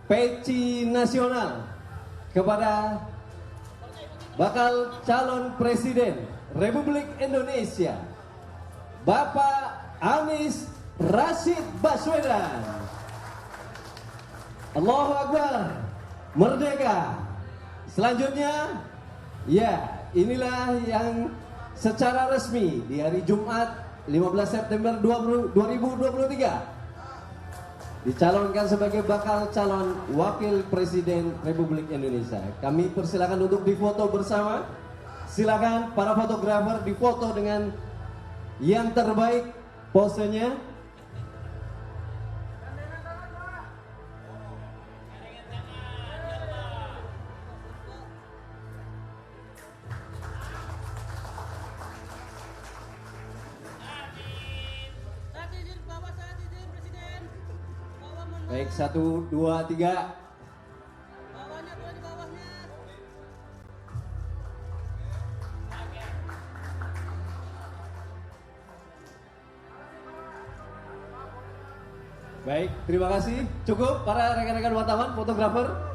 peci nasional kepada bakal calon presiden Republik Indonesia Bapak Anies Rashid Baswedan. Allahu Akbar, merdeka. Selanjutnya, ya, inilah yang secara resmi di hari Jumat 15 September 2023 dicalonkan sebagai bakal calon wakil presiden Republik Indonesia. Kami persilakan untuk difoto bersama. Silakan para fotografer difoto dengan yang terbaik posenya. Baik, 1, 2, 3. Bawahnya, di bawahnya. Baik, terima kasih. Cukup para rekan-rekan wartawan, fotografer.